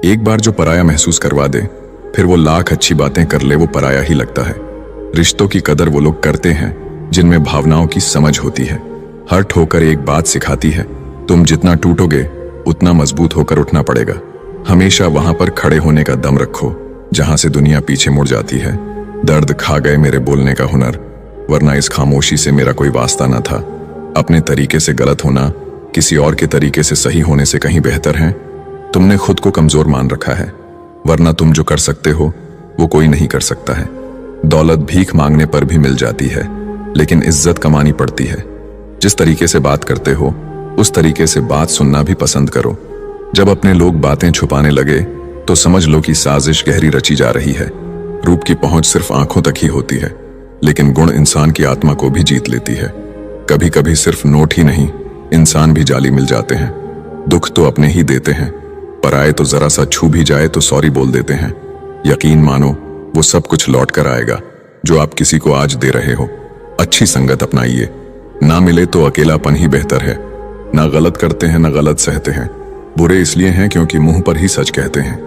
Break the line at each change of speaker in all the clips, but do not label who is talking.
एक बार जो पराया महसूस करवा दे, फिर वो लाख अच्छी बातें कर ले, वो पराया ही लगता है। रिश्तों की कदर वो लोग करते हैं जिनमें भावनाओं की समझ होती है। हर ठोकर एक बात सिखाती है, तुम जितना टूटोगे उतना मजबूत होकर उठना पड़ेगा। हमेशा वहां पर खड़े होने का दम रखो जहां से दुनिया पीछे मुड़ जाती है। दर्द खा गए मेरे बोलने का हुनर, वरना इस खामोशी से मेरा कोई वास्ता न था। अपने तरीके से गलत होना किसी और के तरीके से सही होने से कहीं बेहतर है। तुमने खुद को कमजोर मान रखा है, वरना तुम जो कर सकते हो वो कोई नहीं कर सकता है। दौलत भीख मांगने पर भी मिल जाती है, लेकिन इज्जत कमानी पड़ती है। जिस तरीके से बात करते हो उस तरीके से बात सुनना भी पसंद करो। जब अपने लोग बातें छुपाने लगे तो समझ लो कि साजिश गहरी रची जा रही है। रूप की पहुंच सिर्फ आंखों तक ही होती है, लेकिन गुण इंसान की आत्मा को भी जीत लेती है। कभी कभी सिर्फ नोट ही नहीं, इंसान भी जाली मिल जाते हैं। दुख तो अपने ही देते हैं, पराए तो जरा सा छू भी जाए तो सॉरी बोल देते हैं। यकीन मानो वो सब कुछ लौट कर आएगा जो आप किसी को आज दे रहे हो। अच्छी संगत अपनाइए, ना मिले तो अकेलापन ही बेहतर है। ना गलत करते हैं ना गलत सहते हैं, बुरे इसलिए हैं क्योंकि मुंह पर ही सच कहते हैं।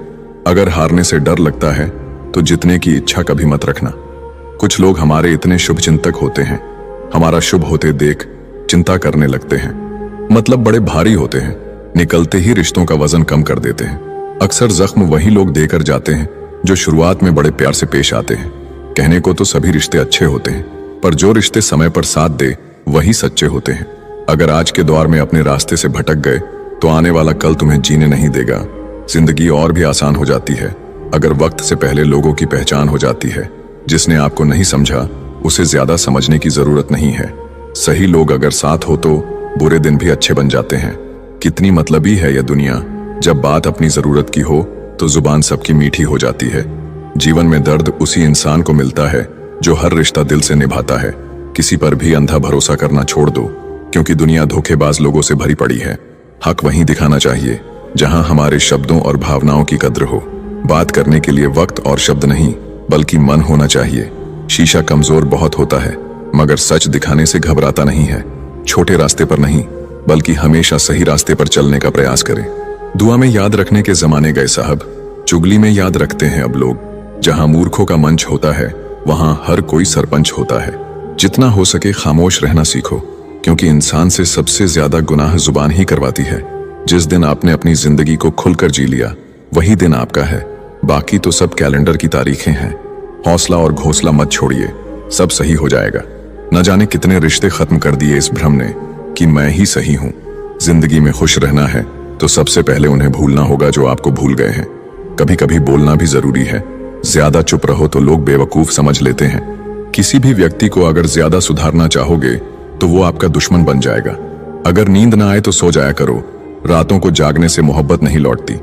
अगर हारने से डर लगता है तो जीतने की इच्छा कभी मत रखना। कुछ लोग हमारे इतने शुभ चिंतक होते हैं, हमारा शुभ होते देख चिंता करने लगते हैं। मतलब बड़े भारी होते हैं, निकलते ही रिश्तों का वजन कम कर देते हैं। अक्सर जख्म वही लोग देकर जाते हैं जो शुरुआत में बड़े प्यार से पेश आते हैं। कहने को तो सभी रिश्ते अच्छे होते हैं, पर जो रिश्ते समय पर साथ दे वही सच्चे होते हैं। अगर आज के दौर में अपने रास्ते से भटक गए तो आने वाला कल तुम्हें जीने नहीं देगा। जिंदगी और भी आसान हो जाती है अगर वक्त से पहले लोगों की पहचान हो जाती है। जिसने आपको नहीं समझा उसे ज्यादा समझने की जरूरत नहीं है। सही लोग अगर साथ हो तो बुरे दिन भी अच्छे बन जाते हैं। कितनी मतलबी है यह दुनिया, जब बात अपनी जरूरत की हो तो जुबान सबकी मीठी हो जाती है। जीवन में दर्द उसी इंसान को मिलता है जो हर रिश्ता दिल से निभाता है। किसी पर भी अंधा भरोसा करना छोड़ दो, क्योंकि दुनिया धोखेबाज लोगों से भरी पड़ी है। हक वहीं दिखाना चाहिए जहां हमारे शब्दों और भावनाओं की कद्र हो। बात करने के लिए वक्त और शब्द नहीं बल्कि मन होना चाहिए। शीशा कमजोर बहुत होता है, मगर सच दिखाने से घबराता नहीं है। छोटे रास्ते पर नहीं बल्कि हमेशा सही रास्ते पर चलने का प्रयास करें। दुआ में याद रखने के जमाने गए साहब, चुगली में याद रखते हैं अब लोग। जहां मूर्खों का मंच होता है वहां हर कोई सरपंच होता है। जितना हो सके खामोश रहना सीखो, क्योंकि इंसान से सबसे ज्यादा गुनाह जुबान ही करवाती है। जिस दिन आपने अपनी जिंदगी को खुलकर जी लिया वही दिन आपका है, बाकी तो सब कैलेंडर की तारीखें हैं। हौसला और घोंसला मत छोड़िए, सब सही हो जाएगा। न जाने कितने रिश्ते खत्म कर दिए इस भ्रम ने कि मैं ही सही हूं। जिंदगी में खुश रहना है तो सबसे पहले उन्हें भूलना होगा जो आपको भूल गए हैं। कभी कभी बोलना भी जरूरी है। ज्यादा चुप रहो तो लोग बेवकूफ समझ लेते हैं। किसी भी व्यक्ति को अगर ज्यादा सुधारना चाहोगे तो वो आपका दुश्मन बन जाएगा। अगर नींद ना आए तो सो जाया करो। रातों को जागने से मोहब्बत नहीं लौटती।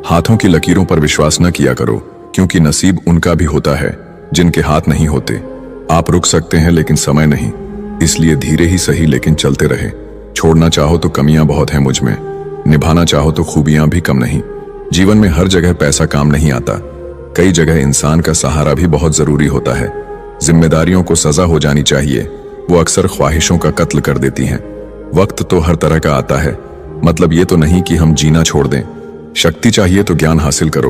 हाथों की लकीरों पर विश्वास न किया करो, क्योंकि नसीब उनका भी होता है जिनके हाथ नहीं होते। आप रुक सकते हैं लेकिन समय नहीं, इसलिए धीरे ही सही लेकिन चलते रहे। छोड़ना चाहो तो कमियां बहुत हैं मुझ में, निभाना चाहो तो खूबियां भी कम नहीं। जीवन में हर जगह पैसा काम नहीं आता, कई जगह इंसान का सहारा भी बहुत जरूरी होता है। जिम्मेदारियों को सजा हो जानी चाहिए, वो अक्सर ख्वाहिशों का कत्ल कर देती हैं। वक्त तो हर तरह का आता है, मतलब ये तो नहीं कि हम जीना छोड़ दें। शक्ति चाहिए तो ज्ञान हासिल करो,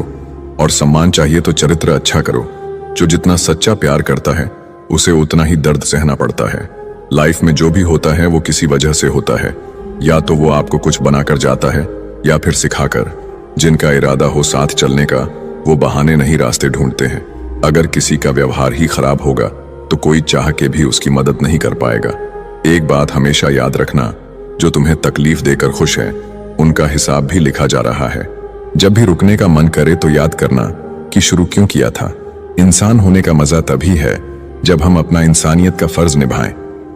और सम्मान चाहिए तो चरित्र अच्छा करो। जो जितना सच्चा प्यार करता है उसे उतना ही दर्द सहना पड़ता है। लाइफ में जो भी होता है वो किसी वजह से होता है, या तो वो आपको कुछ बनाकर जाता है या फिर सिखाकर। जिनका इरादा हो साथ चलने का वो बहाने नहीं रास्ते ढूंढते हैं। अगर किसी का व्यवहार ही खराब होगा तो कोई चाह के भी उसकी मदद नहीं कर पाएगा। एक बात हमेशा याद रखना, जो तुम्हें तकलीफ देकर खुश है उनका हिसाब भी लिखा जा रहा है। जब भी रुकने का मन करे तो याद करना कि शुरू क्यों किया था। इंसान होने का मजा तभी है जब हम अपना इंसानियत का फर्ज निभाएं।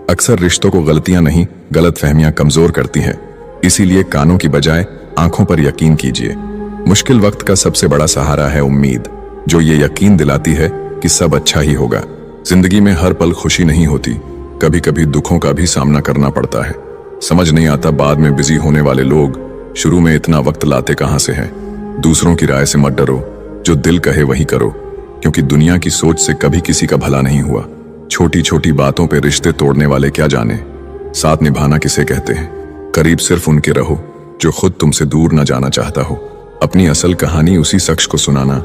अक्सर रिश्तों को गलतियां नहीं गलतफहमियां कमजोर करती हैं, इसीलिए कानों की बजाय आंखों पर यकीन कीजिए। मुश्किल वक्त का सबसे बड़ा सहारा है उम्मीद, जो ये यकीन दिलाती है कि सब अच्छा ही होगा। जिंदगी में हर पल खुशी नहीं होती, कभी कभी दुखों का भी सामना करना पड़ता है। समझ नहीं आता बाद में बिजी होने वाले लोग शुरू में इतना वक्त लाते कहां से हैं। दूसरों की राय से मत डरो, जो दिल कहे वही करो, क्योंकि दुनिया की सोच से कभी किसी का भला नहीं हुआ। छोटी छोटी बातों पे रिश्ते तोड़ने वाले क्या जाने साथ निभाना किसे कहते हैं। करीब सिर्फ उनके रहो जो खुद तुमसे दूर न जाना चाहता हो। अपनी असल कहानी उसी शख्स को सुनाना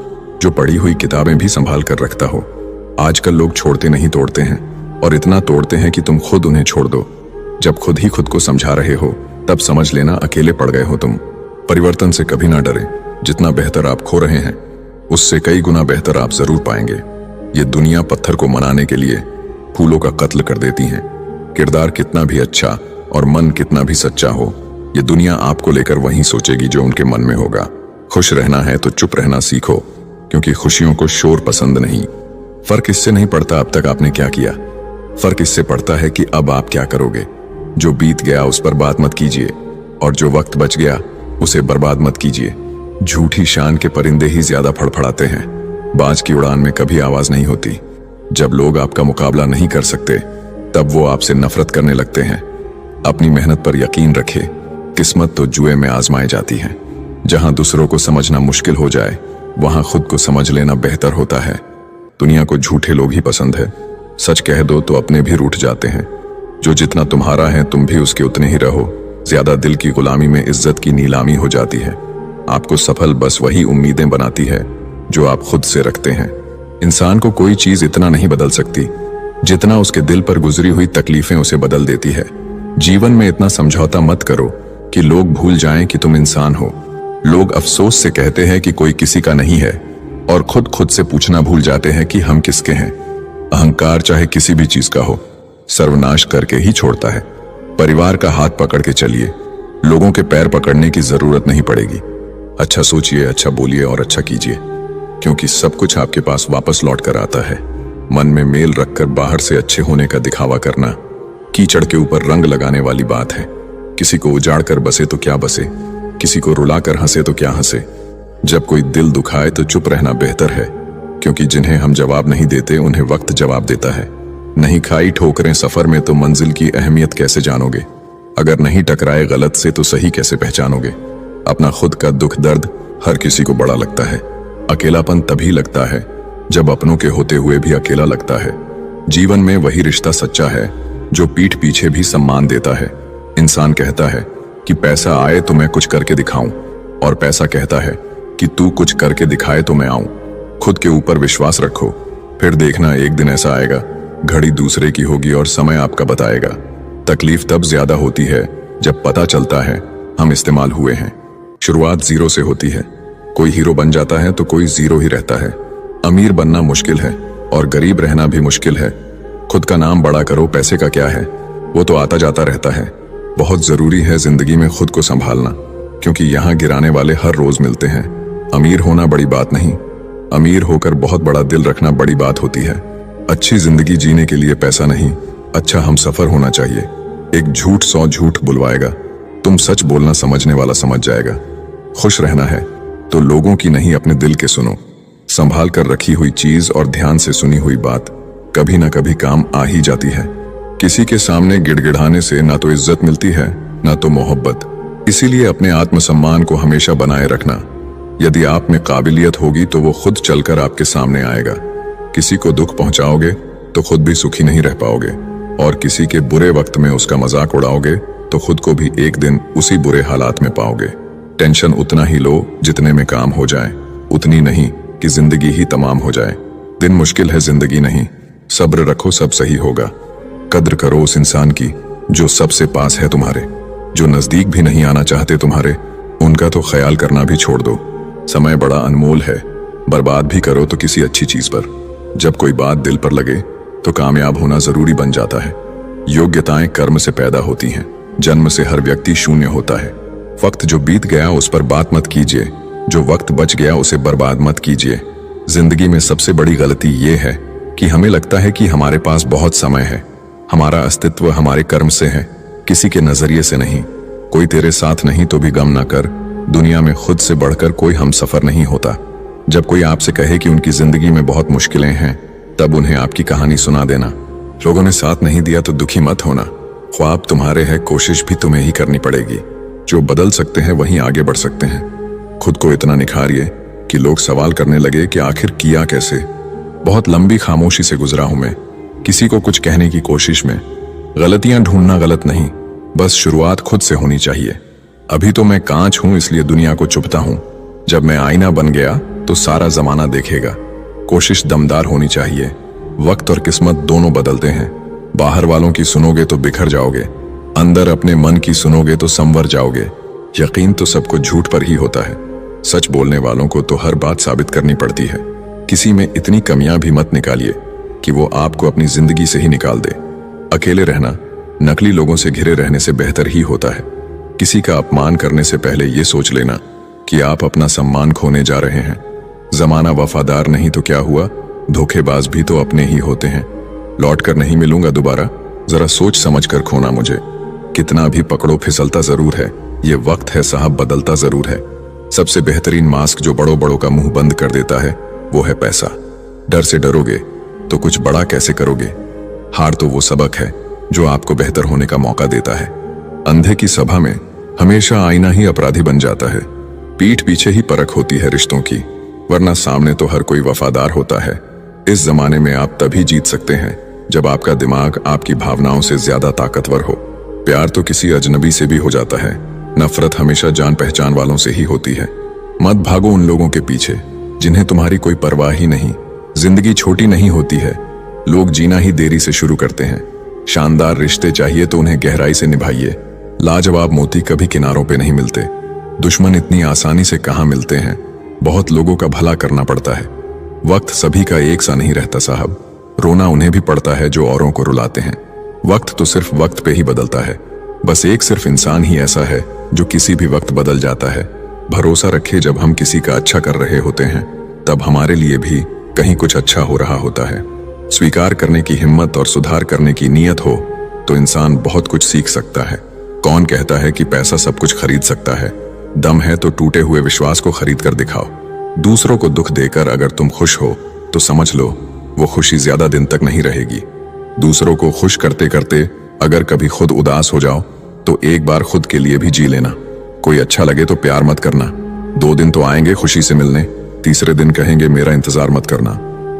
जो पढ़ी हुई किताबें भी संभाल कर रखता हो। आजकल लोग छोड़ते नहीं तोड़ते हैं, और इतना तोड़ते हैं कि तुम खुद उन्हें छोड़ दो। जब खुद ही खुद को समझा रहे हो तब समझ लेना अकेले पड़ गए हो तुम। परिवर्तन से कभी ना डरें, जितना बेहतर आप खो रहे हैं उससे कई गुना बेहतर आप जरूर पाएंगे। ये दुनिया पत्थर को मनाने के लिए फूलों का कत्ल कर देती है। किरदार कितना भी अच्छा और मन कितना भी सच्चा हो, ये दुनिया आपको लेकर वही सोचेगी जो उनके मन में होगा। खुश रहना है तो चुप रहना सीखो, क्योंकि खुशियों को शोर पसंद नहीं। फर्क इससे नहीं पड़ता अब तक आपने क्या किया, फर्क इससे पड़ता है कि अब आप क्या करोगे। जो बीत गया उस पर बात मत कीजिए, और जो वक्त बच गया उसे बर्बाद मत कीजिए। झूठी शान के परिंदे ही ज्यादा फड़फड़ाते हैं, बाज की उड़ान में कभी आवाज नहीं होती। जब लोग आपका मुकाबला नहीं कर सकते तब वो आपसे नफरत करने लगते हैं। अपनी मेहनत पर यकीन रखें, किस्मत तो जुए में आजमाई जाती है। जहां दूसरों को समझना मुश्किल हो जाए वहां खुद को समझ लेना बेहतर होता है। दुनिया को झूठे लोग ही पसंद है, सच कह दो तो अपने भी रूठ जाते हैं। जो जितना तुम्हारा है तुम भी उसके उतने ही रहो। ज्यादा दिल की गुलामी में इज्जत की नीलामी हो जाती है। आपको सफल बस वही उम्मीदें बनाती है जो आप खुद से रखते हैं। इंसान को कोई चीज इतना नहीं बदल सकती जितना उसके दिल पर गुजरी हुई तकलीफें उसे बदल देती है। जीवन में इतना समझौता मत करो कि लोग भूल जाएं कि तुम इंसान हो। लोग अफसोस से कहते हैं कि कोई किसी का नहीं है, और खुद से पूछना भूल जाते हैं कि हम किसके हैं। अहंकार चाहे किसी भी चीज का हो, सर्वनाश करके ही छोड़ता है। परिवार का हाथ पकड़ के चलिए, लोगों के पैर पकड़ने की जरूरत नहीं पड़ेगी। अच्छा सोचिए, अच्छा बोलिए और अच्छा कीजिए, क्योंकि सब कुछ आपके पास वापस लौट कर आता है। मन में मेल रखकर बाहर से अच्छे होने का दिखावा करना कीचड़ के ऊपर रंग लगाने वाली बात है। किसी को उजाड़ कर बसे तो क्या बसे, किसी को रुला कर हंसे तो क्या हंसे। जब कोई दिल दुखाए तो चुप रहना बेहतर है, क्योंकि जिन्हें हम जवाब नहीं देते उन्हें वक्त जवाब देता है। नहीं खाई ठोकरें सफर में तो मंजिल की अहमियत कैसे जानोगे। अगर नहीं टकराए गलत से तो सही कैसे पहचानोगे। अपना खुद का दुख दर्द हर किसी को बड़ा लगता है। अकेलापन तभी लगता है जब अपनों के होते हुए भी अकेला लगता है। जीवन में वही रिश्ता सच्चा है जो पीठ पीछे भी सम्मान देता है। इंसान कहता है कि पैसा आए तो मैं कुछ करके दिखाऊं, और पैसा कहता है कि तू कुछ करके दिखाए तो मैं आऊं। खुद के ऊपर विश्वास रखो, फिर देखना एक दिन ऐसा आएगा, घड़ी दूसरे की होगी और समय आपका बताएगा। तकलीफ तब ज्यादा होती है जब पता चलता है हम इस्तेमाल हुए हैं। शुरुआत जीरो से होती है। कोई हीरो बन जाता है तो कोई जीरो ही रहता है। अमीर बनना मुश्किल है और गरीब रहना भी मुश्किल है। खुद का नाम बड़ा करो, पैसे का क्या है, वो तो आता जाता रहता है। बहुत जरूरी है जिंदगी में खुद को संभालना, क्योंकि यहाँ गिराने वाले हर रोज मिलते हैं। अमीर होना बड़ी बात नहीं, अमीर होकर बहुत बड़ा दिल रखना बड़ी बात होती है। अच्छी जिंदगी जीने के लिए पैसा नहीं, अच्छा हमसफर होना चाहिए। एक झूठ 100 झूठ बुलवाएगा, तुम सच बोलना समझने वाला समझ जाएगा। खुश रहना है तो लोगों की नहीं अपने दिल के सुनो। संभाल कर रखी हुई चीज और ध्यान से सुनी हुई बात कभी ना कभी काम आ ही जाती है। किसी के सामने गिड़गिड़ाने से ना तो इज्जत मिलती है ना तो मोहब्बत। इसीलिए अपने आत्मसम्मान को हमेशा बनाए रखना। यदि आप में काबिलियत होगी तो वो खुद चलकर आपके सामने आएगा। किसी को दुख पहुंचाओगे तो खुद भी सुखी नहीं रह पाओगे, और किसी के बुरे वक्त में उसका मजाक उड़ाओगे तो खुद को भी एक दिन उसी बुरे हालात में पाओगे। टेंशन उतना ही लो जितने में काम हो जाए, उतनी नहीं कि जिंदगी ही तमाम हो जाए। दिन मुश्किल है, जिंदगी नहीं। सब्र रखो, सब सही होगा। कद्र करो उस इंसान की जो सबसे पास है तुम्हारे। जो नजदीक भी नहीं आना चाहते तुम्हारे, उनका तो ख्याल करना भी छोड़ दो। समय बड़ा अनमोल है, बर्बाद भी करो तो किसी अच्छी चीज पर। जब कोई बात दिल पर लगे तो कामयाब होना जरूरी बन जाता है। योग्यताएं कर्म से पैदा होती हैं, जन्म से हर व्यक्ति शून्य होता है। वक्त जो बीत गया उस पर बात मत कीजिए, जो वक्त बच गया उसे बर्बाद मत कीजिए। जिंदगी में सबसे बड़ी गलती ये है कि हमें लगता है कि हमारे पास बहुत समय है। हमारा अस्तित्व हमारे कर्म से है, किसी के नजरिए से नहीं। कोई तेरे साथ नहीं तो भी गम ना कर, दुनिया में खुद से बढ़कर कोई हमसफर नहीं होता। जब कोई आपसे कहे कि उनकी जिंदगी में बहुत मुश्किलें हैं, तब उन्हें आपकी कहानी सुना देना। लोगों ने साथ नहीं दिया तो दुखी मत होना। ख्वाब तुम्हारे हैं, कोशिश भी तुम्हें ही करनी पड़ेगी। जो बदल सकते हैं वहीं आगे बढ़ सकते हैं। खुद को इतना निखारिए कि लोग सवाल करने लगे कि आखिर किया कैसे। बहुत लंबी खामोशी से गुजरा हूं मैं, किसी को कुछ कहने की कोशिश में। गलतियां ढूंढना गलत नहीं, बस शुरुआत खुद से होनी चाहिए। अभी तो मैं कांच हूं इसलिए दुनिया को चुभता हूं। जब मैं आईना बन गया तो सारा जमाना देखेगा। कोशिश दमदार होनी चाहिए। वक्त और किस्मत दोनों बदलते हैं। बाहर वालों की सुनोगे तो बिखर जाओगे, अंदर अपने मन की सुनोगे तो संवर जाओगे। यकीन तो सबको झूठ पर ही होता है। सच बोलने वालों को तो हर बात साबित करनी पड़ती है। किसी में इतनी कमियां भी मत निकालिए कि वो आपको अपनी जिंदगी से ही निकाल दे। अकेले रहना नकली लोगों से घिरे रहने से बेहतर ही होता है। किसी का अपमान करने से पहले ये सोच लेना कि आप अपना सम्मान खोने जा रहे हैं। जमाना वफादार नहीं तो क्या हुआ, धोखेबाज भी तो अपने ही होते हैं। लौट कर नहीं मिलूंगा दोबारा, जरा सोच समझ कर खोना मुझे। कितना भी पकड़ो फिसलता जरूर है, ये वक्त है साहब बदलता जरूर है। सबसे बेहतरीन मास्क जो बड़ों बड़ों का मुंह बंद कर देता है वो है पैसा। डर से डरोगे तो कुछ बड़ा कैसे करोगे। हार तो वो सबक है जो आपको बेहतर होने का मौका देता है। अंधे की सभा में हमेशा आईना ही अपराधी बन जाता है। पीठ पीछे ही परख होती है रिश्तों की, वरना सामने तो हर कोई वफादार होता है। इस जमाने में आप तभी जीत सकते हैं जब आपका दिमाग आपकी भावनाओं से ज्यादा ताकतवर हो। प्यार तो किसी अजनबी से भी हो जाता है, नफरत हमेशा जान पहचान वालों से ही होती है। मत भागो उन लोगों के पीछे जिन्हें तुम्हारी कोई परवाह ही नहीं। जिंदगी छोटी नहीं होती है, लोग जीना ही देरी से शुरू करते हैं। शानदार रिश्ते चाहिए तो उन्हें गहराई से निभाइए। लाजवाब मोती कभी किनारों पे नहीं मिलते। दुश्मन इतनी आसानी से कहाँ मिलते हैं। बहुत लोगों का भला करना पड़ता है। वक्त सभी का एक सा नहीं रहता साहब। रोना उन्हें भी पड़ता है जो औरों को रुलाते हैं। वक्त तो सिर्फ वक्त पे ही बदलता है। बस एक सिर्फ इंसान ही ऐसा है जो किसी भी वक्त बदल जाता है। भरोसा रखे जब हम किसी का अच्छा कर रहे होते हैं तब हमारे लिए भी कहीं कुछ अच्छा हो रहा होता है। स्वीकार करने की हिम्मत और सुधार करने की नीयत हो तो इंसान बहुत कुछ सीख सकता है। कौन कहता है कि पैसा सब कुछ खरीद सकता है। दम है तो टूटे हुए विश्वास को खरीद कर दिखाओ। दूसरों को दुख देकर अगर तुम खुश हो तो समझ लो वो खुशी ज्यादा दिन तक नहीं रहेगी। दूसरों को खुश करते करते अगर कभी खुद उदास हो जाओ तो एक बार खुद के लिए भी जी लेना। कोई अच्छा लगे तो प्यार मत करना। 2 दिन तो आएंगे खुशी से मिलने, तीसरे दिन कहेंगे मेरा इंतजार मत करना।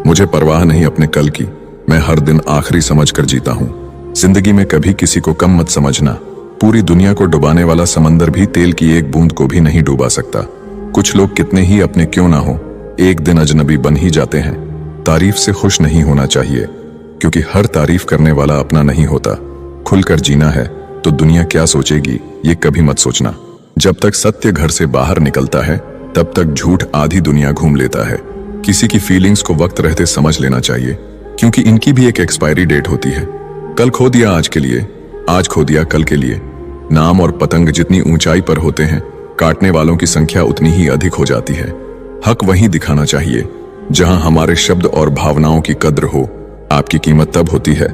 मुझे परवाह नहीं अपने कल की, मैं हर दिन आखिरी समझ कर जीता हूँ। जिंदगी में कभी किसी को कम मत समझना। पूरी दुनिया को डुबाने वाला समंदर भी तेल की एक बूंद को भी नहीं डुबा सकता। कुछ लोग कितने ही अपने क्यों ना हो एक दिन अजनबी बन ही जाते हैं। तारीफ से खुश नहीं होना चाहिए क्योंकि हर तारीफ करने वाला अपना नहीं होता। खुलकर जीना है तो दुनिया क्या सोचेगी ये कभी मत सोचना। जब तक सत्य घर से बाहर निकलता है तब तक झूठ आधी दुनिया घूम लेता है। किसी की फीलिंग्स को वक्त रहते समझ लेना चाहिए क्योंकि इनकी भी एक एक्सपायरी डेट होती है। कल खो दिया आज के लिए, आज खो दिया कल के लिए। नाम और पतंग जितनी ऊंचाई पर होते हैं काटने वालों की संख्या उतनी ही अधिक हो जाती है। हक वहीं दिखाना चाहिए जहां हमारे शब्द और भावनाओं की कद्र हो। आपकी कीमत तब होती है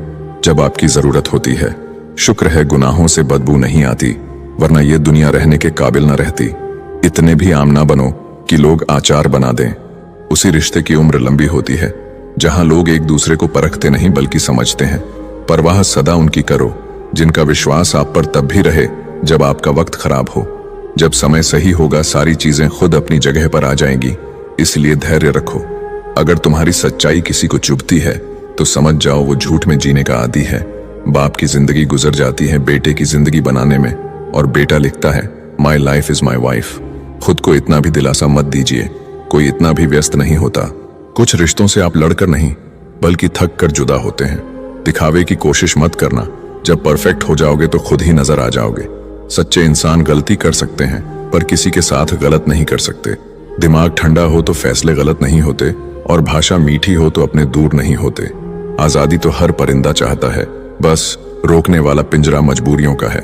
जब आपकी जरूरत होती है। शुक्र है गुनाहों से बदबू नहीं आती, वरना ये दुनिया रहने के काबिल न रहती। इतने भी आम ना बनो कि लोग आचार बना दें। उसी रिश्ते की उम्र लंबी होती है जहां लोग एक दूसरे को परखते नहीं बल्कि समझते हैं। परवाह सदा उनकी करो जिनका विश्वास आप पर तब भी रहे जब आपका वक्त खराब हो। जब समय सही होगा सारी चीजें खुद अपनी जगह पर आ जाएंगी, इसलिए धैर्य रखो। अगर तुम्हारी सच्चाई किसी को चुभती है तो समझ जाओ वो झूठ में जीने का आदी है। बाप की जिंदगी गुजर जाती है बेटे की जिंदगी बनाने में और बेटा लिखता है my life is my wife. खुद को इतना भी दिलासा मत दीजिए, कोई इतना भी व्यस्त नहीं होता। कुछ रिश्तों से आप लड़कर नहीं बल्कि थक कर जुदा होते हैं। दिखावे की कोशिश मत करना, जब परफेक्ट हो जाओगे तो खुद ही नजर आ जाओगे। सच्चे इंसान गलती कर सकते हैं पर किसी के साथ गलत नहीं कर सकते। दिमाग ठंडा हो तो फैसले गलत नहीं होते और भाषा मीठी हो तो अपने दूर नहीं होते। आजादी तो हर परिंदा चाहता है, बस रोकने वाला पिंजरा मजबूरियों का है।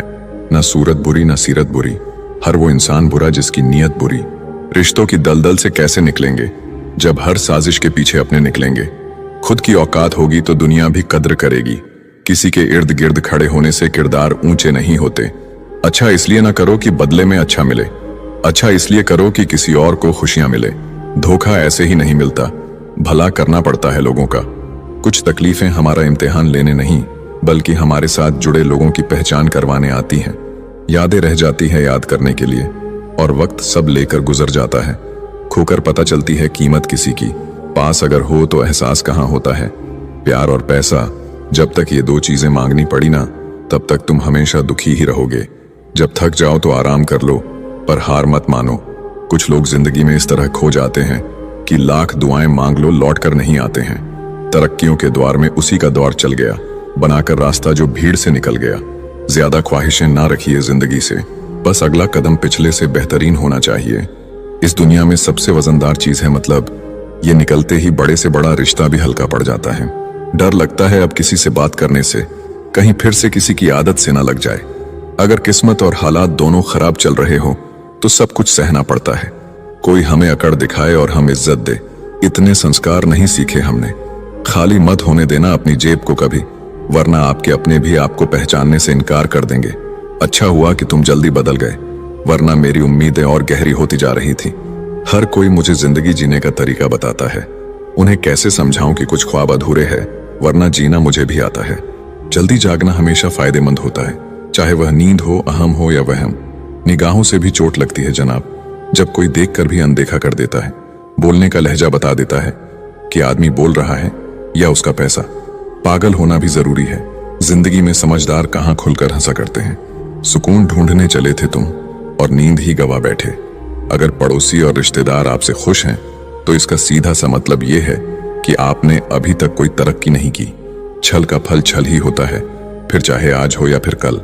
न सूरत बुरी न सीरत बुरी, हर वो इंसान बुरा जिसकी नीयत बुरी। रिश्तों की दलदल से कैसे निकलेंगे जब हर साजिश के पीछे अपने निकलेंगे। खुद की औकात होगी तो दुनिया भी कद्र करेगी। किसी के इर्द गिर्द खड़े होने से किरदार ऊंचे नहीं होते। अच्छा इसलिए ना करो कि बदले में अच्छा मिले, अच्छा इसलिए करो कि किसी और को खुशियां मिले। धोखा ऐसे ही नहीं मिलता, भला करना पड़ता है लोगों का। कुछ तकलीफें हमारा इम्तिहान लेने नहीं बल्कि हमारे साथ जुड़े लोगों की पहचान करवाने आती हैं। यादें रह जाती है याद करने के लिए और वक्त सब लेकर गुजर जाता है। खोकर पता चलती है कीमत किसी की, पास अगर हो तो एहसास कहाँ होता है। प्यार और पैसा, जब तक ये 2 चीजें मांगनी पड़ी ना तब तक तुम हमेशा दुखी ही रहोगे। जब थक जाओ तो आराम कर लो पर हार मत मानो। कुछ लोग जिंदगी में इस तरह खो जाते हैं कि लाख दुआएं मांग लो लौट कर नहीं आते हैं। तरक्कियों के द्वार में उसी का दौर चल गया, बनाकर रास्ता जो भीड़ से निकल गया। ज्यादा ख्वाहिशें ना रखिए जिंदगी से, बस अगला कदम पिछले से बेहतरीन होना चाहिए। इस दुनिया में सबसे वजनदार चीज है मतलब, ये निकलते ही बड़े से बड़ा रिश्ता भी हल्का पड़ जाता है। डर लगता है अब किसी से बात करने से, कहीं फिर से किसी की आदत से ना लग जाए। अगर किस्मत और हालात दोनों खराब चल रहे हो तो सब कुछ सहना पड़ता है। कोई हमें अकड़ दिखाए और हम इज्जत दे, इतने संस्कार नहीं सीखे हमने। खाली मत होने देना अपनी जेब को कभी, वरना आपके अपने भी आपको पहचानने से इनकार कर देंगे। अच्छा हुआ कि तुम जल्दी बदल गए, वरना मेरी उम्मीदें और गहरी होती जा रही थी। हर कोई मुझे जिंदगी जीने का तरीका बताता है, उन्हें कैसे समझाऊं कि कुछ ख्वाब अधूरे हैं, वरना जीना मुझे भी आता है। जल्दी जागना हमेशा फायदेमंद होता है, चाहे वह नींद हो, अहम हो या वहम। निगाहों से भी चोट लगती है जनाब, जब कोई देखकर भी अनदेखा कर देता है। बोलने का लहजा बता देता है कि आदमी बोल रहा है या उसका पैसा। पागल होना भी जरूरी है, जिंदगी में समझदार कहां खुलकर हंसा करते हैं। सुकून ढूंढने चले थे तुम और नींद ही गवा बैठे। अगर पड़ोसी और रिश्तेदार आपसे खुश हैं तो इसका सीधा सा मतलब यह है कि आपने अभी तक कोई तरक्की नहीं की। छल का फल छल ही होता है, फिर चाहे आज हो या फिर कल।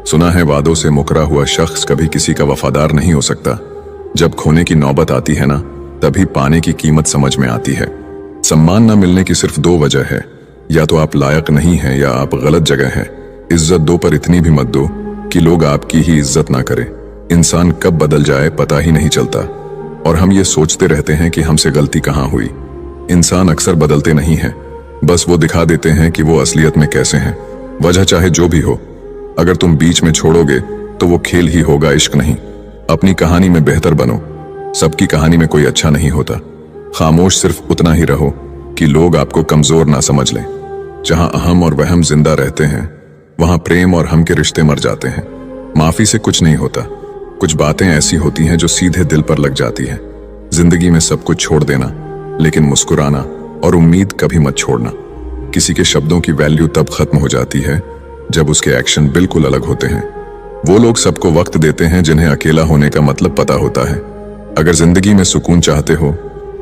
सुना है वादों से मुकरा हुआ शख्स कभी किसी का वफादार नहीं हो सकता। जब खोने की नौबत आती है ना, तभी पाने की कीमत समझ में आती है। सम्मान न मिलने की सिर्फ दो वजह है, या तो आप लायक नहीं हैं या आप गलत जगह हैं। इज्जत दो पर इतनी भी मत दो कि लोग आपकी ही इज्जत ना करें। इंसान कब बदल जाए पता ही नहीं चलता, और हम ये सोचते रहते हैं कि हमसे गलती कहाँ हुई। इंसान अक्सर बदलते नहीं हैं, बस वो दिखा देते हैं कि वो असलियत में कैसे हैं। वजह चाहे जो भी हो, अगर तुम बीच में छोड़ोगे तो वो खेल ही होगा, इश्क नहीं। अपनी कहानी में बेहतर बनो, सबकी कहानी में कोई अच्छा नहीं होता। खामोश सिर्फ उतना ही रहो कि लोग आपको कमजोर ना समझ लें। जहां अहम और वहम जिंदा रहते हैं, वहां प्रेम और हम के रिश्ते मर जाते हैं। माफी से कुछ नहीं होता, कुछ बातें ऐसी होती हैं जो सीधे दिल पर लग जाती हैं। जिंदगी में सब कुछ छोड़ देना, लेकिन मुस्कुराना और उम्मीद कभी मत छोड़ना। किसी के शब्दों की वैल्यू तब खत्म हो जाती है जब उसके एक्शन बिल्कुल अलग होते हैं। वो लोग सबको वक्त देते हैं जिन्हें अकेला होने का मतलब पता होता है। अगर जिंदगी में सुकून चाहते हो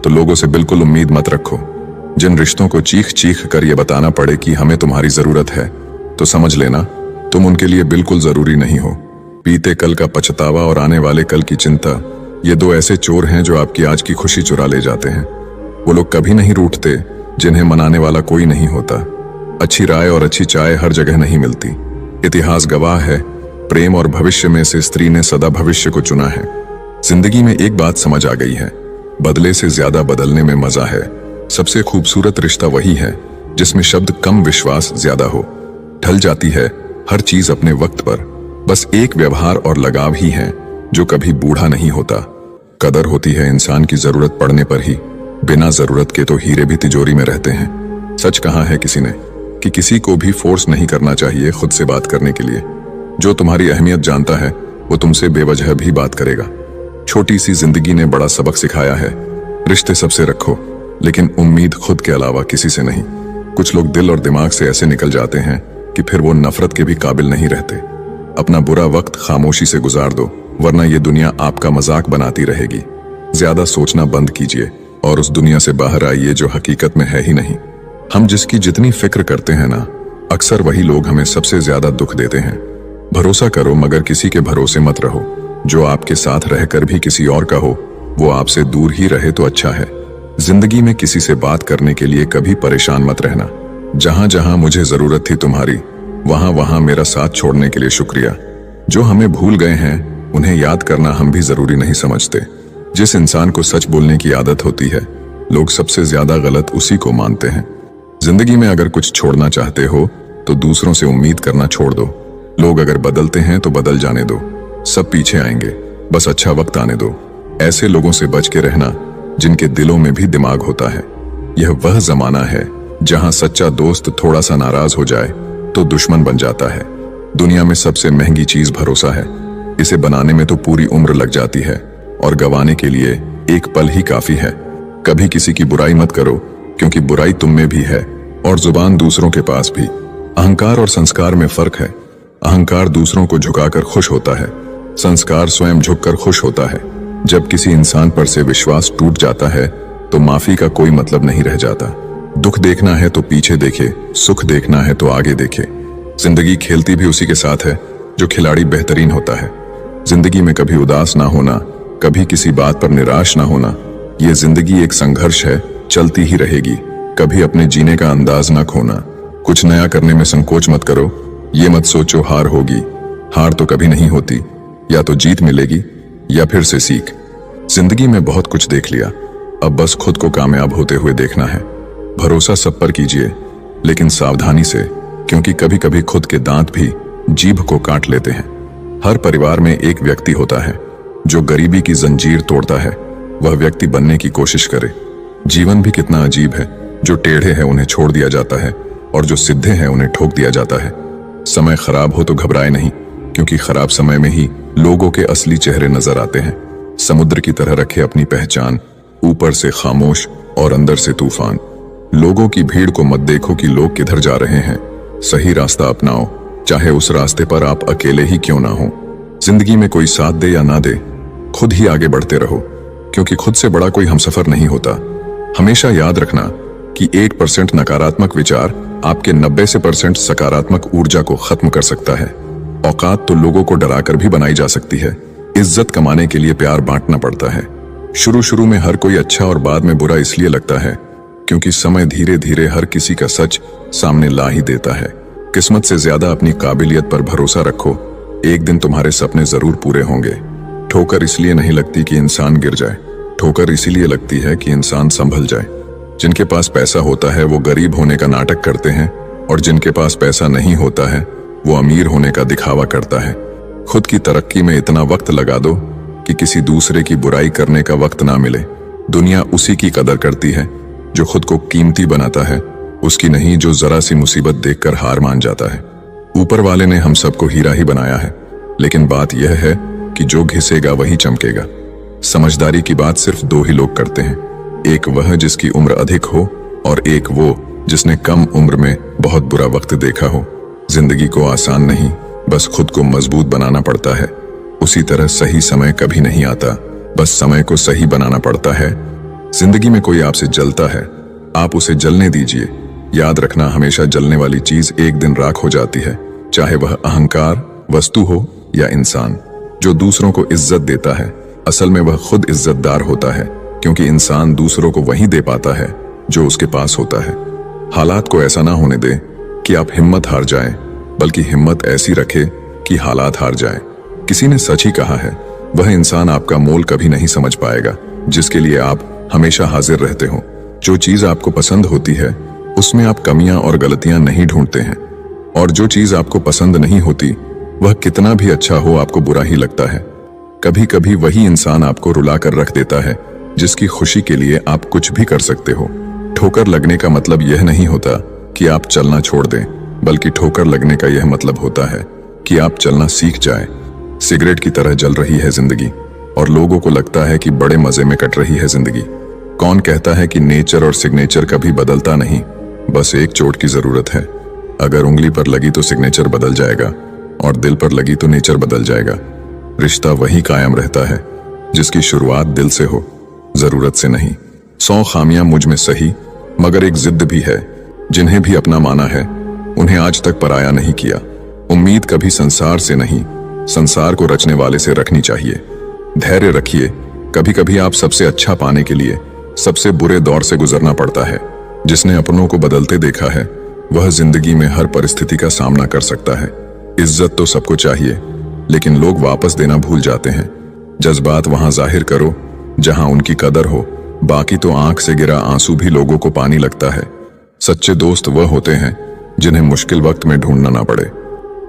तो लोगों से बिल्कुल उम्मीद मत रखो। जिन रिश्तों को चीख चीख कर ये बताना पड़े कि हमें तुम्हारी जरूरत है, तो समझ लेना तुम उनके लिए बिल्कुल जरूरी नहीं हो। बीते कल का पछतावा और आने वाले कल की चिंता, ये दो ऐसे चोर हैं जो आपकी आज की खुशी चुरा ले जाते हैं। वो लोग कभी नहीं रूठते जिन्हें मनाने वाला कोई नहीं होता। अच्छी राय और अच्छी चाय हर जगह नहीं मिलती। इतिहास गवाह है, प्रेम और भविष्य में से स्त्री ने सदा भविष्य को चुना है। जिंदगी में एक बात समझ आ गई है, बदले से ज्यादा बदलने में मजा है। सबसे खूबसूरत रिश्ता वही है जिसमें शब्द कम, विश्वास ज्यादा हो। ढल जाती है हर चीज अपने वक्त पर, बस एक व्यवहार और लगाव ही है जो कभी बूढ़ा नहीं होता। कदर होती है इंसान की जरूरत पड़ने पर ही, बिना जरूरत के तो हीरे भी तिजोरी में रहते हैं। सच कहा है किसी ने कि किसी को भी फोर्स नहीं करना चाहिए खुद से बात करने के लिए। जो तुम्हारी अहमियत जानता है वो तुमसे बेवजह भी बात करेगा। छोटी सी जिंदगी ने बड़ा सबक सिखाया है, रिश्ते सबसे रखो लेकिन उम्मीद खुद के अलावा किसी से नहीं। कुछ लोग दिल और दिमाग से ऐसे निकल जाते हैं कि फिर वो नफरत के भी काबिल नहीं रहते। अपना बुरा वक्त खामोशी से गुजार दो, वरना ये दुनिया आपका मजाक बनाती रहेगी। ज्यादा सोचना बंद कीजिए और उस दुनिया से बाहर आइए जो हकीकत में है ही नहीं। हम जिसकी जितनी फिक्र करते हैं ना, अक्सर वही लोग हमें सबसे ज्यादा दुख देते हैं। भरोसा करो मगर किसी के भरोसे मत रहो। जो आपके साथ रहकर भी किसी और का हो, वो आपसे दूर ही रहे तो अच्छा है। जिंदगी में किसी से बात करने के लिए कभी परेशान मत रहना। जहां जहां मुझे जरूरत थी तुम्हारी, वहां वहां मेरा साथ छोड़ने के लिए शुक्रिया। जो हमें भूल गए हैं उन्हें याद करना हम भी जरूरी नहीं समझते। जिस इंसान को सच बोलने की आदत होती है, लोग सबसे ज्यादा गलत उसी को मानते हैं। जिंदगी में अगर कुछ छोड़ना चाहते हो तो दूसरों से उम्मीद करना छोड़ दो। लोग अगर बदलते हैं तो बदल जाने दो, सब पीछे आएंगे, बस अच्छा वक्त आने दो। ऐसे लोगों से बच के रहना जिनके दिलों में भी दिमाग होता है। यह वह जमाना है जहां सच्चा दोस्त थोड़ा सा नाराज हो जाए तो दुश्मन बन जाता है। दुनिया में सबसे महंगी चीज भरोसा है। इसे बनाने में तो पूरी उम्र लग जाती है और गंवाने के लिए एक पल ही काफी है। कभी किसी की बुराई मत करो, क्योंकि बुराई तुम में भी है और जुबान दूसरों के पास भी। अहंकार और संस्कार में फर्क है। अहंकार दूसरों को झुकाकर खुश होता है, संस्कार स्वयं झुककर खुश होता है। जब किसी इंसान पर से विश्वास टूट जाता है तो माफी का कोई मतलब नहीं रह जाता। दुख देखना है तो पीछे देखे, सुख देखना है तो आगे देखे। जिंदगी खेलती भी उसी के साथ है जो खिलाड़ी बेहतरीन होता है। जिंदगी में कभी उदास ना होना, कभी किसी बात पर निराश ना होना, ये जिंदगी एक संघर्ष है, चलती ही रहेगी। कभी अपने जीने का अंदाज ना खोना। कुछ नया करने में संकोच मत करो। ये मत सोचो हार होगी, हार तो कभी नहीं होती। या तो जीत मिलेगी या फिर से सीख। जिंदगी में बहुत कुछ देख लिया, अब बस खुद को कामयाब होते हुए देखना है। भरोसा सब पर कीजिए, लेकिन सावधानी से, क्योंकि कभी कभी खुद के दांत भी जीभ को काट लेते हैं। हर परिवार में एक व्यक्ति होता है जो गरीबी की जंजीर तोड़ता है। वह व्यक्ति बनने की कोशिश करे। जीवन भी कितना अजीब है, जो टेढ़े हैं उन्हें छोड़ दिया जाता है और जो सीधे हैं उन्हें ठोक दिया जाता है। समय खराब हो तो घबराए नहीं, क्योंकि खराब समय में ही लोगों के असली चेहरे नजर आते हैं। समुद्र की तरह रखे अपनी पहचान, ऊपर से खामोश और अंदर से तूफान। लोगों की भीड़ को मत देखो कि लोग किधर जा रहे हैं। सही रास्ता अपनाओ, चाहे उस रास्ते पर आप अकेले ही क्यों ना हो। जिंदगी में कोई साथ दे या ना दे, खुद ही आगे बढ़ते रहो, क्योंकि खुद से बड़ा कोई हमसफर नहीं होता। हमेशा याद रखना कि 1% नकारात्मक विचार आपके 90% सकारात्मक ऊर्जा को खत्म कर सकता है। औकात तो लोगों को डराकर भी बनाई जा सकती है। इज्जत कमाने के लिए प्यार बांटना पड़ता है। शुरू में हर कोई अच्छा और बाद में बुरा इसलिए लगता है क्योंकि समय धीरे धीरे हर किसी का सच सामने ला ही देता है। किस्मत से ज्यादा अपनी काबिलियत पर भरोसा रखो। एक दिन तुम्हारे सपने जरूर पूरे होंगे। ठोकर इसलिए नहीं लगती कि इंसान गिर जाए, ठोकर इसीलिए लगती है कि इंसान संभल जाए। जिनके पास पैसा होता है वो गरीब होने का नाटक करते हैं, और जिनके पास पैसा नहीं होता है वो अमीर होने का दिखावा करता है। खुद की तरक्की में इतना वक्त लगा दो कि किसी दूसरे की बुराई करने का वक्त ना मिले। दुनिया उसी की कदर करती है जो खुद को कीमती बनाता है, उसकी नहीं जो जरा सी मुसीबत देखकर हार मान जाता है। ऊपर वाले ने हम सबको हीरा ही बनाया है, लेकिन बात यह है कि जो घिसेगा वही चमकेगा। समझदारी की बात सिर्फ 2 ही लोग करते हैं, एक वह जिसकी उम्र अधिक हो और एक वो जिसने कम उम्र में बहुत बुरा वक्त देखा हो। जिंदगी को आसान नहीं, बस खुद को मजबूत बनाना पड़ता है। उसी तरह सही समय कभी नहीं आता, बस समय को सही बनाना पड़ता है। जिंदगी में कोई आपसे जलता है, आप उसे जलने दीजिए। याद रखना, हमेशा जलने वाली चीज एक दिन राख हो जाती है, चाहे वह अहंकार, वस्तु हो या इंसान। जो दूसरों को इज्जत देता है असल में वह खुद इज्जतदार होता है, क्योंकि इंसान दूसरों को वही दे पाता है जो उसके पास होता है। हालात को ऐसा ना होने दे कि आप हिम्मत हार जाएं, बल्कि हिम्मत ऐसी रखे कि हालात हार जाएं। किसी ने सच ही कहा है, वह इंसान आपका मोल कभी नहीं समझ पाएगा जिसके लिए आप हमेशा हाजिर रहते हो। जो चीज आपको पसंद होती है उसमें आप कमियां और गलतियां नहीं ढूंढते हैं, और जो चीज आपको पसंद नहीं होती वह कितना भी अच्छा हो आपको बुरा ही लगता है। कभी कभी वही इंसान आपको रुला कर रख देता है जिसकी खुशी के लिए आप कुछ भी कर सकते हो। ठोकर लगने का मतलब यह नहीं होता कि आप चलना छोड़ दें, बल्कि ठोकर लगने का यह मतलब होता है कि आप चलना सीख जाएं। सिगरेट की तरह जल रही है जिंदगी, और लोगों को लगता है कि बड़े मजे में कट रही है जिंदगी। कौन कहता है कि नेचर और सिग्नेचर कभी बदलता नहीं, बस एक चोट की जरूरत है। अगर उंगली पर लगी तो सिग्नेचर बदल जाएगा, और दिल पर लगी तो नेचर बदल जाएगा। रिश्ता वही कायम रहता है जिसकी शुरुआत दिल से हो, जरूरत से नहीं। 100 खामियां मुझ में सही, मगर एक जिद भी है। जिन्हें भी अपना माना है उन्हें आज तक पराया नहीं किया। उम्मीद कभी संसार से नहीं, संसार को रचने वाले से रखनी चाहिए। धैर्य रखिए, कभी कभी आप सबसे अच्छा पाने के लिए सबसे बुरे दौर से गुजरना पड़ता है। जिसने अपनों को बदलते देखा है वह जिंदगी में हर परिस्थिति का सामना कर सकता है। इज्जत तो सबको चाहिए, लेकिन लोग वापस देना भूल जाते हैं। जज्बात वहां जाहिर करो जहां उनकी कदर हो, बाकी तो आंख से गिरा आंसू भी लोगों को पानी लगता है। सच्चे दोस्त वह होते हैं जिन्हें मुश्किल वक्त में ढूंढना ना पड़े।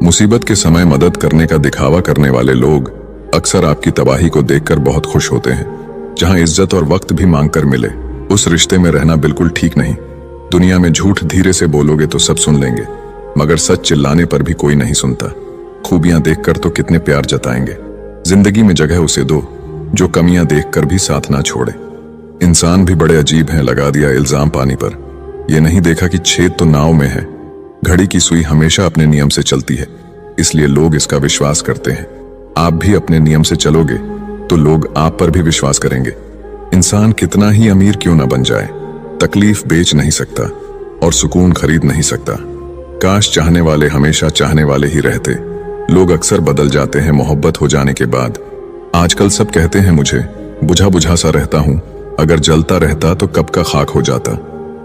मुसीबत के समय मदद करने का दिखावा करने वाले लोग अक्सर आपकी तबाही को देखकर बहुत खुश होते हैं। जहां इज्जत और वक्त भी मांगकर मिले, उस रिश्ते में रहना बिल्कुल ठीक नहीं। दुनिया में झूठ धीरे से बोलोगे तो सब सुन लेंगे, मगर सच चिल्लाने पर भी कोई नहीं सुनता। खूबियां देखकर तो कितने प्यार जताएंगे। जिंदगी में जगह उसे दो जो कमियां देखकर भी साथ ना छोड़े। इंसान भी बड़े अजीब हैं, लगा दिया इल्जाम पानी पर। यह नहीं देखा कि छेद तो नाव में है। घड़ी की सुई हमेशा अपने नियम से चलती है, इसलिए लोग इसका विश्वास करते हैं। आप भी अपने नियम से चलोगे तो लोग आप पर भी विश्वास करेंगे। इंसान कितना ही अमीर क्यों ना बन जाए, तकलीफ बेच नहीं सकता और सुकून खरीद नहीं सकता। काश चाहने वाले हमेशा चाहने वाले ही रहते। लोग अक्सर बदल जाते हैं मोहब्बत हो जाने के बाद। आजकल सब कहते हैं मुझे बुझा बुझा सा रहता हूं, अगर जलता रहता तो कब का खाक हो जाता।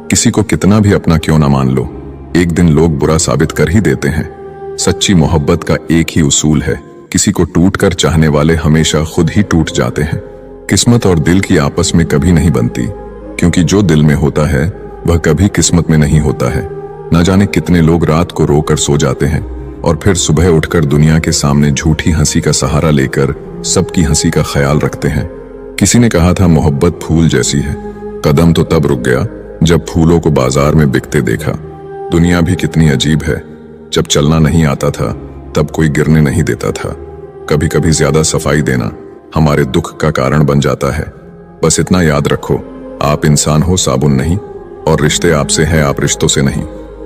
किसी को कितना भी अपना क्यों ना मान लो, एक दिन लोग बुरा साबित कर ही देते हैं। सच्ची मोहब्बत का एक ही उसूल है, किसी को टूट कर चाहने वाले हमेशा खुद ही टूट जाते हैं। किस्मत और दिल की आपस में कभी नहीं बनती, क्योंकि जो दिल में होता है वह कभी किस्मत में नहीं होता है। न जाने कितने लोग रात को रोकर सो जाते हैं और फिर सुबह उठकर दुनिया के सामने झूठी हंसी का सहारा लेकर सबकी हंसी का ख्याल रखते हैं। किसी ने कहा था मोहब्बत फूल जैसी है। कदम तो तब रुक गया जब फूलों को बाजार में बिकते देखा। दुनिया भी कितनी अजीब है, जब चलना नहीं आता था तब कोई गिरने नहीं देता था। कभी कभी ज्यादा सफाई देना हमारे दुख का कारण बन जाता है। बस इतना याद रखो, आप इंसान हो साबुन नहीं, और रिश्ते आपसे हैं आप रिश्तों से नहीं।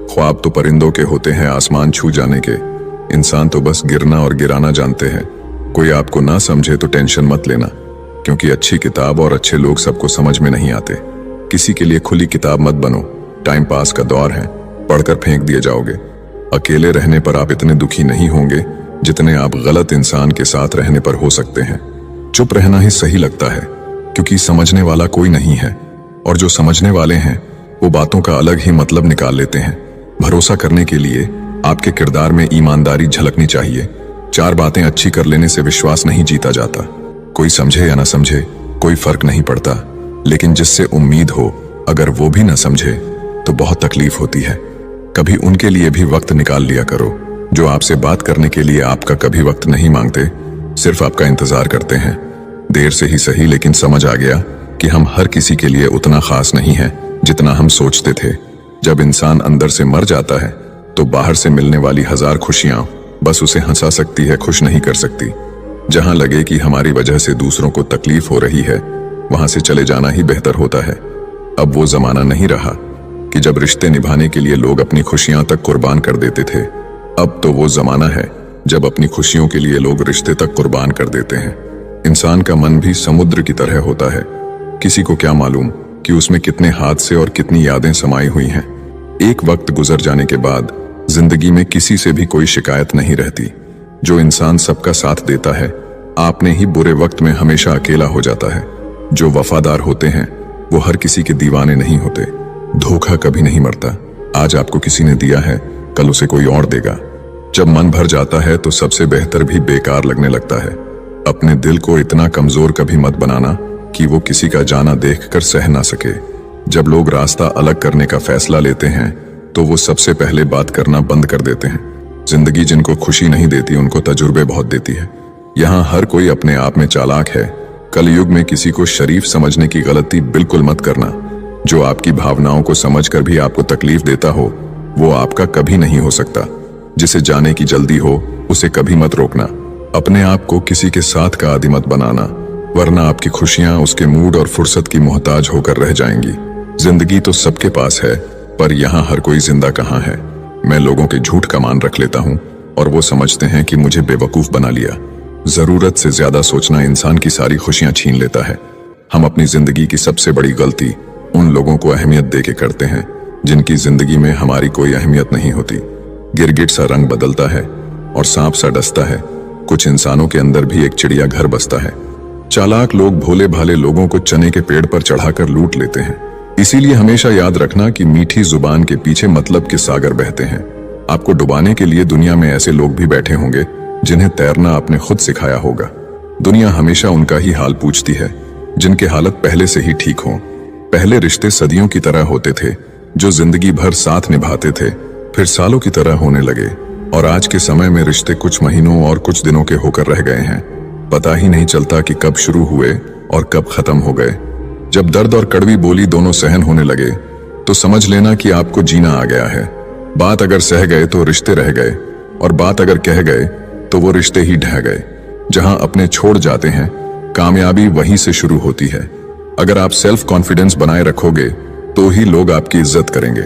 ख्वाब तो परिंदों के होते हैं आसमान छू जाने के, इंसान तो बस गिरना और गिराना जानते हैं। कोई आपको ना समझे तो टेंशन मत लेना, क्योंकि अच्छी किताब और अच्छे लोग सबको समझ में नहीं आते। किसी के लिए खुली किताब मत बनो, टाइम पास का दौर है, पढ़कर फेंक दिए जाओगे। अकेले रहने पर आप इतने दुखी नहीं होंगे जितने आप गलत इंसान के साथ रहने पर हो सकते हैं। चुप रहना ही सही लगता है, क्योंकि समझने वाला कोई नहीं है, और जो समझने वाले हैं वो बातों का अलग ही मतलब निकाल लेते हैं। भरोसा करने के लिए आपके किरदार में ईमानदारी झलकनी चाहिए। चार बातें अच्छी कर लेने से विश्वास नहीं जीता जाता। कोई समझे या ना समझे कोई फर्क नहीं पड़ता, लेकिन जिससे उम्मीद हो अगर वो भी ना समझे तो बहुत तकलीफ होती है। कभी उनके लिए भी वक्त निकाल लिया करो जो आपसे बात करने के लिए आपका कभी वक्त नहीं मांगते, सिर्फ आपका इंतजार करते हैं। देर से ही सही, लेकिन समझ आ गया कि हम हर किसी के लिए उतना खास नहीं है जितना हम सोचते थे। जब इंसान अंदर से मर जाता है तो बाहर से मिलने वाली हजार खुशियां बस उसे हंसा सकती है, खुश नहीं कर सकती। जहां लगे कि हमारी वजह से दूसरों को तकलीफ हो रही है, वहां से चले जाना ही बेहतर होता है। अब वो जमाना नहीं रहा कि जब रिश्ते निभाने के लिए लोग अपनी खुशियां तक कुर्बान कर देते थे। अब तो वो जमाना है जब अपनी खुशियों के लिए लोग रिश्ते तक कुर्बान कर देते हैं। इंसान का मन भी समुद्र की तरह होता है, किसी को क्या मालूम कि उसमें कितने हादसे और कितनी यादें समाई हुई हैं। एक वक्त गुजर जाने के बाद जिंदगी में किसी से भी कोई शिकायत नहीं रहती। जो इंसान सबका साथ देता है, आपने ही बुरे वक्त में हमेशा अकेला हो जाता है। जो वफादार होते हैं वो हर किसी के दीवाने नहीं होते। धोखा कभी नहीं मरता। आज आपको किसी ने दिया है, कल उसे कोई और देगा। जब मन भर जाता है तो सबसे बेहतर भी बेकार लगने लगता है। अपने दिल को इतना कमजोर कभी मत बनाना कि वो किसी का जाना देखकर सह ना सके। जब लोग रास्ता अलग करने का फैसला लेते हैं तो वो सबसे पहले बात करना बंद कर देते हैं। जिंदगी जिनको खुशी नहीं देती उनको तजुर्बे बहुत देती है। यहाँ हर कोई अपने आप में चालाक है। कलयुग में किसी को शरीफ समझने की गलती बिल्कुल मत करना। जो आपकी भावनाओं को समझकर भी आपको तकलीफ देता हो वो आपका कभी नहीं हो सकता। जिसे जाने की जल्दी हो उसे कभी मत रोकना। अपने आप को किसी के साथ का आदी मत बनाना, वरना आपकी खुशियां उसके मूड और फुर्सत की मोहताज होकर रह जाएंगी। जिंदगी तो सबके पास है, पर यहाँ हर कोई जिंदा कहाँ है। मैं लोगों के झूठ का मान रख लेता हूँ और वो समझते हैं कि मुझे बेवकूफ बना लिया। जरूरत से ज्यादा सोचना इंसान की सारी खुशियां छीन लेता है। हम अपनी जिंदगी की सबसे बड़ी गलती उन लोगों को अहमियत देके करते हैं जिनकी जिंदगी में हमारी कोई अहमियत नहीं होती। गिरगिट सा रंग बदलता है और सांप सा डसता है। कुछ इंसानों के अंदर भी एक चिड़िया घर बसता है। चालाक लोग भोले भाले लोगों को चने के पेड़ पर चढ़ाकर लूट लेते हैं। इसीलिए हमेशा याद रखना कि मीठी जुबान के पीछे मतलब के सागर बहते हैं। आपको डुबाने के लिए दुनिया में ऐसे लोग भी बैठे होंगे जिन्हें तैरना आपने खुद सिखाया होगा। दुनिया हमेशा उनका ही हाल पूछती है जिनके हालत पहले से ही ठीक हो। पहले रिश्ते सदियों की तरह होते थे, जो जिंदगी भर साथ निभाते थे, फिर सालों की तरह होने लगे। और आज के समय में रिश्ते कुछ महीनों और कुछ दिनों के होकर रह गए हैं। पता ही नहीं चलता कि कब शुरू हुए और कब खत्म हो गए। जब दर्द और कड़वी बोली दोनों सहन होने लगे तो समझ लेना कि आपको जीना आ गया है। बात अगर सह गए तो रिश्ते रह गए, और बात अगर कह गए तो वो रिश्ते ही ढह गए। जहां अपने छोड़ जाते हैं, कामयाबी वहीं से शुरू होती है। अगर आप सेल्फ कॉन्फिडेंस बनाए रखोगे तो ही लोग आपकी इज्जत करेंगे,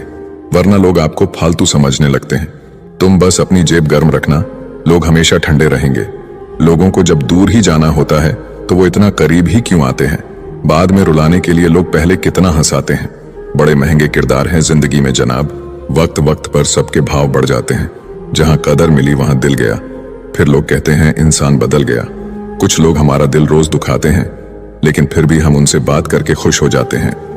वरना लोग आपको फालतू समझने लगते हैं। तुम बस अपनी जेब गर्म रखना, लोग हमेशा ठंडे रहेंगे। लोगों को जब दूर ही जाना होता है तो वो इतना करीब ही क्यों आते हैं? बाद में रुलाने के लिए लोग पहले कितना हंसाते हैं। बड़े महंगे किरदार हैं जिंदगी में जनाब। वक्त वक्त पर सबके भाव बढ़ जाते हैं। जहां कदर मिली वहां दिल गया। फिर लोग कहते हैं इंसान बदल गया। कुछ लोग हमारा दिल रोज दुखाते हैं, लेकिन फिर भी हम उनसे बात करके खुश हो जाते हैं।